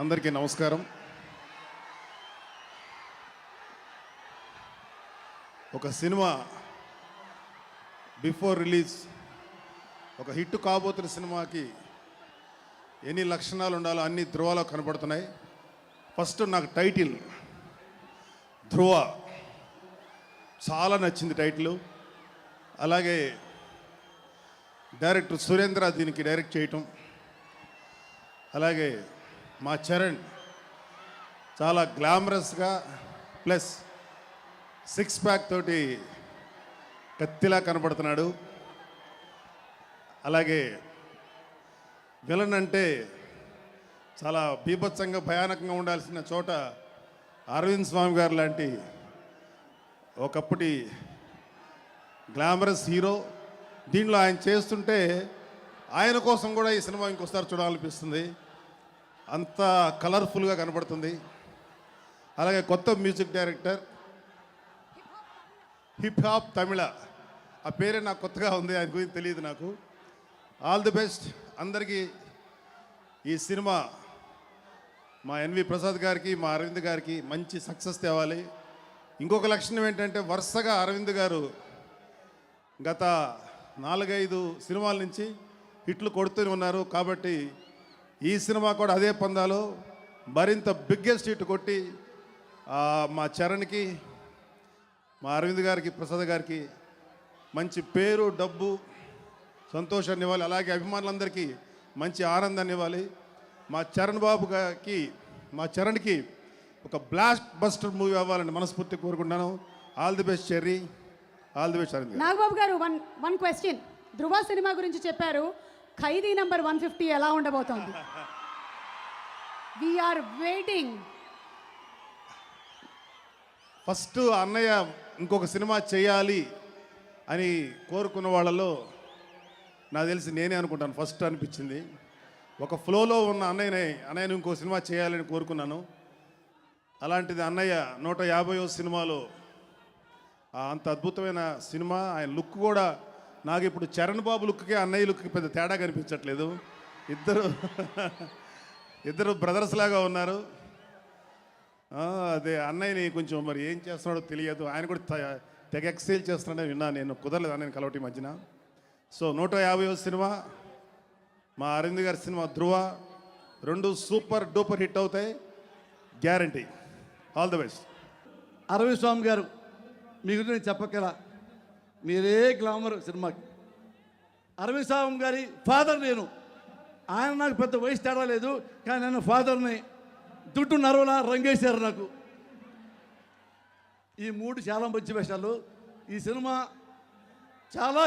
అందరికీ నమస్కారం. ఒక సినిమా బిఫోర్ రిలీజ్ ఒక హిట్ కాబోతున్న సినిమాకి ఎన్ని లక్షణాలు ఉండాలో అన్ని ధ్రువాలో కనపడుతున్నాయి. ఫస్ట్ నాకు టైటిల్ ధ్రువ చాలా నచ్చింది టైటిల్. అలాగే డైరెక్టర్ సురేంద్ర దీనికి డైరెక్ట్ చేయటం, అలాగే మా చరణ్ చాలా గ్లామరస్గా ప్లస్ 6 ప్యాక్ తోటి కత్తిలా కనపడుతున్నాడు. అలాగే విలన్ అంటే చాలా బీభత్సంగా భయానకంగా ఉండాల్సిన చోట అరవింద్ స్వామి గారు లాంటి ఒకప్పటి గ్లామరస్ హీరో. దీనిలో ఆయన చేస్తుంటే ఆయన కోసం కూడా ఈ సినిమా ఇంకోసారి చూడాలనిపిస్తుంది. అంత కలర్ఫుల్గా కనబడుతుంది. అలాగే కొత్త మ్యూజిక్ డైరెక్టర్ హిప్ హాప్ తమిళ, ఆ పేరే నాకు కొత్తగా ఉంది, ఆయన గురించి తెలియదు నాకు. ఆల్ ది బెస్ట్ అందరికీ. ఈ సినిమా మా ఎన్వి ప్రసాద్ గారికి మా అరవింద్ గారికి మంచి సక్సెస్ తేవాలి. ఇంకొక లక్షణం ఏంటంటే వరుసగా అరవింద్ గారు గత 4-5 సినిమాల నుంచి హిట్లు కొడుతూనే ఉన్నారు. కాబట్టి ఈ సినిమా కూడా అదే పందాలో మరింత బిగ్గెస్ట్ హిట్ కొట్టి మా చరణ్కి మా అరవింద్ గారికి ప్రసాద్ గారికి మంచి పేరు డబ్బు సంతోషాన్ని ఇవ్వాలి. అలాగే అభిమానులందరికీ మంచి ఆనందాన్ని ఇవ్వాలి. మా చరణ్ బాబు గారికి మా చరణ్కి ఒక బ్లాస్ట్ బస్టర్ మూవీ అవ్వాలని మనస్ఫూర్తి కోరుకుంటున్నాను. All the best Cherry, all the best Aravind. Nagababu garu one question. Dhruva cinema గురించి చెప్పారు, ఖైదీ నంబర్ 150 ఎలా ఉండబోతోంది? We are waiting. ఫస్ట్ అన్నయ్య ఇంకొక సినిమా చేయాలి అని కోరుకున్న వాళ్ళలో నాకు తెలిసి నేనే అనుకుంటాను. ఫస్ట్ అనిపించింది ఒక ఫ్లోలో ఉన్న అన్నయ్యను ఇంకో సినిమా చేయాలని కోరుకున్నాను. అలాంటిది అన్నయ్య 150వ సినిమాలో అంత అద్భుతమైన సినిమా. ఆయన లుక్ కూడా నాకు ఇప్పుడు చరణ్ బాబు లుక్కి అన్నయ్య లుక్కి పెద్ద తేడా కనిపించట్లేదు. ఇద్దరు బ్రదర్స్ లాగా ఉన్నారు. అదే అన్నయ్యని కొంచెం మరి ఏం చేస్తున్నాడో తెలియదు. ఆయన కూడా తెగ ఎక్సైల్ చేస్తున్నాడని విన్నాను. నేను కుదరలేదు అన్నయ్యని కలవటి మధ్యన. సో 150వ సినిమా మా అరవింద్ గారి cinema Dhruva, 2 super duper hit అవుతాయి guarantee. All the best. Aravind Swamy గారు మీ గురించి నేను చెప్పగల, మీరే గ్లామర్ సినిమాకి. అరవింద్ స్వామి గారి ఫాదర్ నేను. ఆయన నాకు పెద్ద వయసు తేడా లేదు, కానీ నేను ఫాదర్ని దుడ్డు నరవలా రంగేశారు నాకు. ఈ 3 చాలా మంచి వేషాలు. ఈ సినిమా చాలా